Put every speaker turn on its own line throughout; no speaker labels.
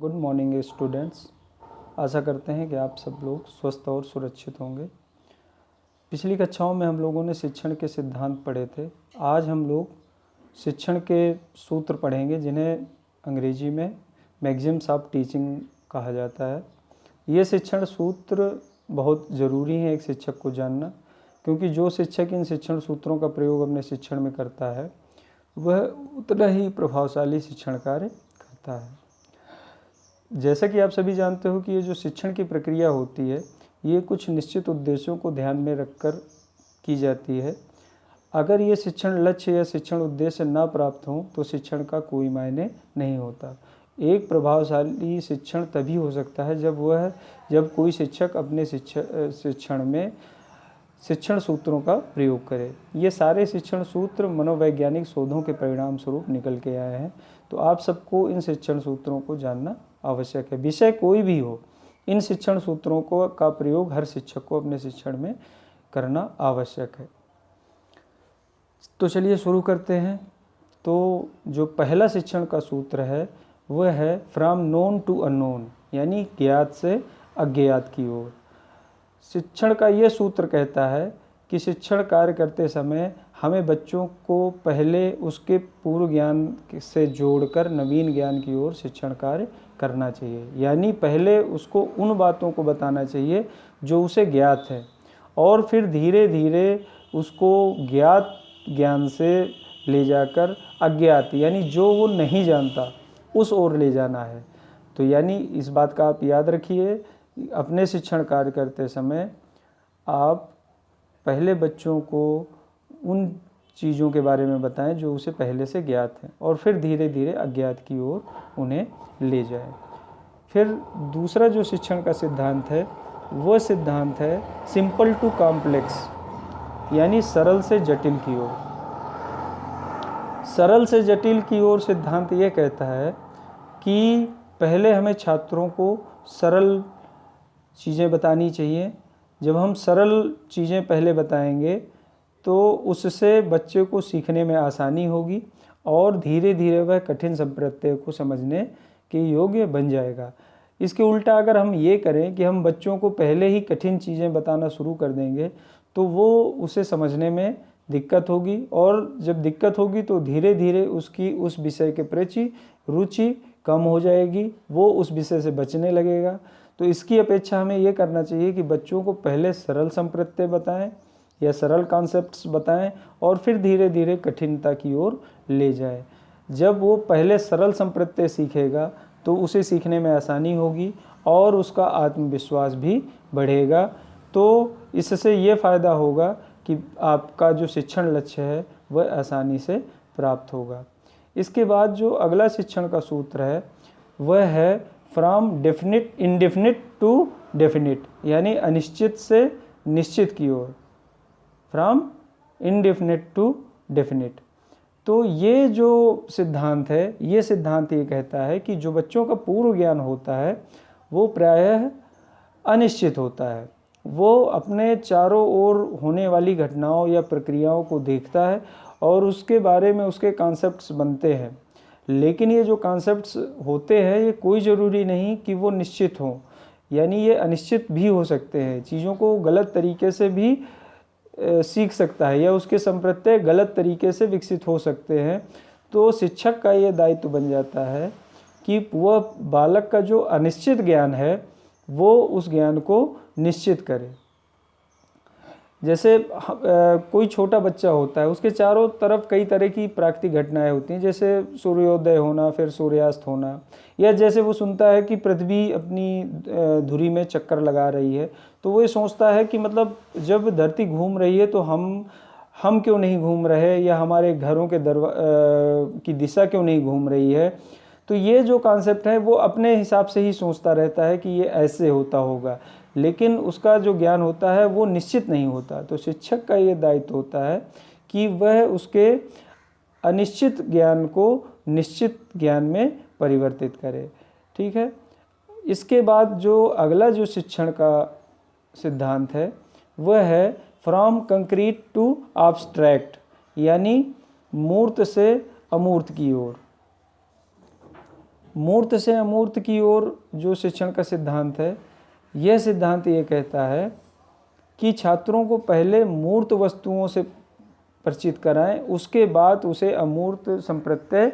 Good morning students. आशा करते हैं कि आप सब लोग स्वस्थ और सुरक्षित होंगे। पिछली कक्षाओं में हम लोगों ने शिक्षण के सिद्धांत पढ़े थे। आज हम लोग शिक्षण के सूत्र पढ़ेंगे जिन्हें अंग्रेजी में मैगजिम्स ऑफ टीचिंग कहा जाता है। ये शिक्षण सूत्र बहुत ज़रूरी है एक शिक्षक को जानना, क्योंकि जो शिक्षक इन शिक्षण सूत्रों का प्रयोग अपने शिक्षण में करता है वह उतना ही प्रभावशाली शिक्षण कार्य करता है। जैसा कि आप सभी जानते हो कि ये जो शिक्षण की प्रक्रिया होती है ये कुछ निश्चित उद्देश्यों को ध्यान में रखकर की जाती है। अगर ये शिक्षण लक्ष्य या शिक्षण उद्देश्य ना प्राप्त हों तो शिक्षण का कोई मायने नहीं होता। एक प्रभावशाली शिक्षण तभी हो सकता है जब कोई शिक्षक अपने शिक्षण में शिक्षण सूत्रों का प्रयोग करे। ये सारे शिक्षण सूत्र मनोवैज्ञानिक शोधों के परिणाम स्वरूप निकल के आए हैं, तो आप सबको इन शिक्षण सूत्रों को जानना आवश्यक है। विषय कोई भी हो, इन शिक्षण सूत्रों का प्रयोग हर शिक्षक को अपने शिक्षण में करना आवश्यक है। तो चलिए शुरू करते हैं। तो जो पहला शिक्षण का सूत्र है वह है फ्रॉम नोन टू अननोन, यानी ज्ञात से अज्ञात की ओर। शिक्षण का ये सूत्र कहता है कि शिक्षण कार्य करते समय हमें बच्चों को पहले उसके पूर्व ज्ञान से जोड़कर नवीन ज्ञान की ओर शिक्षण कार्य करना चाहिए। यानी पहले उसको उन बातों को बताना चाहिए जो उसे ज्ञात है, और फिर धीरे धीरे उसको ज्ञात ज्ञान से ले जाकर अज्ञात यानी जो वो नहीं जानता उस ओर ले जाना है। तो यानी इस बात का आप याद रखिए, अपने शिक्षण कार्य करते समय आप पहले बच्चों को उन चीज़ों के बारे में बताएं जो उसे पहले से ज्ञात हैं, और फिर धीरे धीरे अज्ञात की ओर उन्हें ले जाएं। फिर दूसरा जो शिक्षण का सिद्धांत है वह सिद्धांत है सिंपल टू कॉम्प्लेक्स, यानी सरल से जटिल की ओर। सरल से जटिल की ओर सिद्धांत ये कहता है कि पहले हमें छात्रों को सरल चीज़ें बतानी चाहिए। जब हम सरल चीज़ें पहले बताएंगे तो उससे बच्चे को सीखने में आसानी होगी और धीरे धीरे वह कठिन संप्रत्यय को समझने के योग्य बन जाएगा। इसके उल्टा अगर हम ये करें कि हम बच्चों को पहले ही कठिन चीज़ें बताना शुरू कर देंगे तो वो उसे समझने में दिक्कत होगी, और जब दिक्कत होगी तो धीरे धीरे उसकी उस विषय के प्रति रुचि कम हो जाएगी, वो उस विषय से बचने लगेगा। तो इसकी अपेक्षा हमें ये करना चाहिए कि बच्चों को पहले सरल संप्रत्यय बताएं या सरल कॉन्सेप्ट्स बताएं और फिर धीरे धीरे कठिनता की ओर ले जाएं। जब वो पहले सरल संप्रत्यय सीखेगा तो उसे सीखने में आसानी होगी और उसका आत्मविश्वास भी बढ़ेगा। तो इससे ये फ़ायदा होगा कि आपका जो शिक्षण लक्ष्य है वह आसानी से प्राप्त होगा। इसके बाद जो अगला शिक्षण का सूत्र है वह है फ्रॉम इंडेफिनिट टू डेफिनिट, यानी अनिश्चित से निश्चित की ओर। From indefinite to definite. तो ये जो सिद्धांत है ये सिद्धांत ये कहता है कि जो बच्चों का पूर्व ज्ञान होता है वो प्रायः अनिश्चित होता है। वो अपने चारों ओर होने वाली घटनाओं या प्रक्रियाओं को देखता है और उसके बारे में उसके कॉन्सेप्ट्स बनते हैं। लेकिन ये जो कॉन्सेप्ट्स होते हैं ये कोई ज़रूरी नहीं कि वो निश्चित हों, यानी ये अनिश्चित भी हो सकते हैं। चीज़ों को गलत तरीके से भी सीख सकता है या उसके संप्रत्यय गलत तरीके से विकसित हो सकते हैं। तो शिक्षक का ये दायित्व बन जाता है कि वह बालक का जो अनिश्चित ज्ञान है वो उस ज्ञान को निश्चित करे। जैसे कोई छोटा बच्चा होता है, उसके चारों तरफ कई तरह की प्राकृतिक घटनाएं होती हैं, जैसे सूर्योदय होना, फिर सूर्यास्त होना, या जैसे वो सुनता है कि पृथ्वी अपनी धुरी में चक्कर लगा रही है तो वो ये सोचता है कि मतलब जब धरती घूम रही है तो हम क्यों नहीं घूम रहे, या हमारे घरों के की दिशा क्यों नहीं घूम रही है। तो ये जो कॉन्सेप्ट है वो अपने हिसाब से ही सोचता रहता है कि ये ऐसे होता होगा, लेकिन उसका जो ज्ञान होता है वो निश्चित नहीं होता। तो शिक्षक का ये दायित्व होता है कि वह उसके अनिश्चित ज्ञान को निश्चित ज्ञान में परिवर्तित करे। ठीक है। इसके बाद जो अगला जो शिक्षण का सिद्धांत है वह है फ्रॉम कंक्रीट टू abstract, यानी मूर्त से अमूर्त की ओर। मूर्त से अमूर्त की ओर जो शिक्षण का सिद्धांत है, यह सिद्धांत ये कहता है कि छात्रों को पहले मूर्त वस्तुओं से परिचित कराएं, उसके बाद उसे अमूर्त संप्रत्यय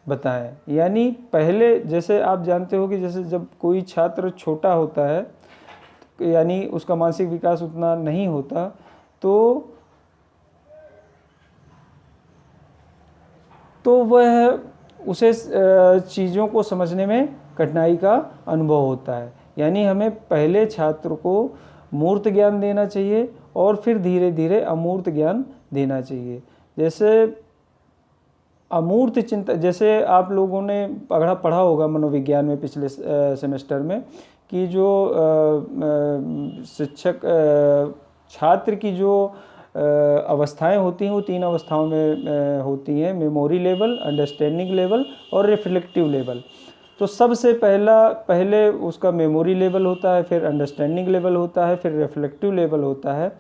बताएं। यानी पहले, जैसे आप जानते हो कि जैसे जब कोई छात्र छोटा होता है, यानी उसका मानसिक विकास उतना नहीं होता, तो वह उसे चीज़ों को समझने में कठिनाई का अनुभव होता है। यानी हमें पहले छात्र को मूर्त ज्ञान देना चाहिए और फिर धीरे धीरे अमूर्त ज्ञान देना चाहिए। जैसे अमूर्त चिंता, जैसे आप लोगों ने पढ़ा होगा मनोविज्ञान में पिछले सेमेस्टर में कि जो शिक्षक छात्र की जो अवस्थाएं होती हैं वो 3 अवस्थाओं में होती हैं, मेमोरी लेवल, अंडरस्टैंडिंग लेवल और रिफ्लेक्टिव लेवल। तो सबसे पहले उसका मेमोरी लेवल होता है, फिर अंडरस्टैंडिंग लेवल होता है, फिर रिफ्लेक्टिव लेवल होता है।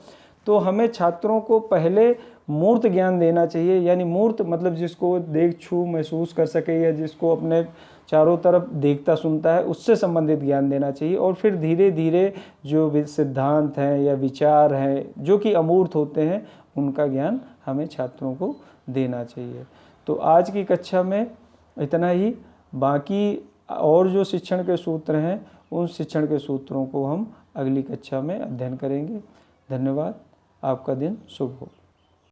तो हमें छात्रों को पहले मूर्त ज्ञान देना चाहिए, यानी मूर्त मतलब जिसको देख छू महसूस कर सके या जिसको अपने चारों तरफ देखता सुनता है, उससे संबंधित ज्ञान देना चाहिए। और फिर धीरे धीरे जो सिद्धांत हैं या विचार हैं जो कि अमूर्त होते हैं, उनका ज्ञान हमें छात्रों को देना चाहिए। तो आज की कक्षा में इतना ही। बाकी और जो शिक्षण के सूत्र हैं, उन शिक्षण के सूत्रों को हम अगली कक्षा में अध्ययन करेंगे। धन्यवाद। आपका दिन शुभ हो।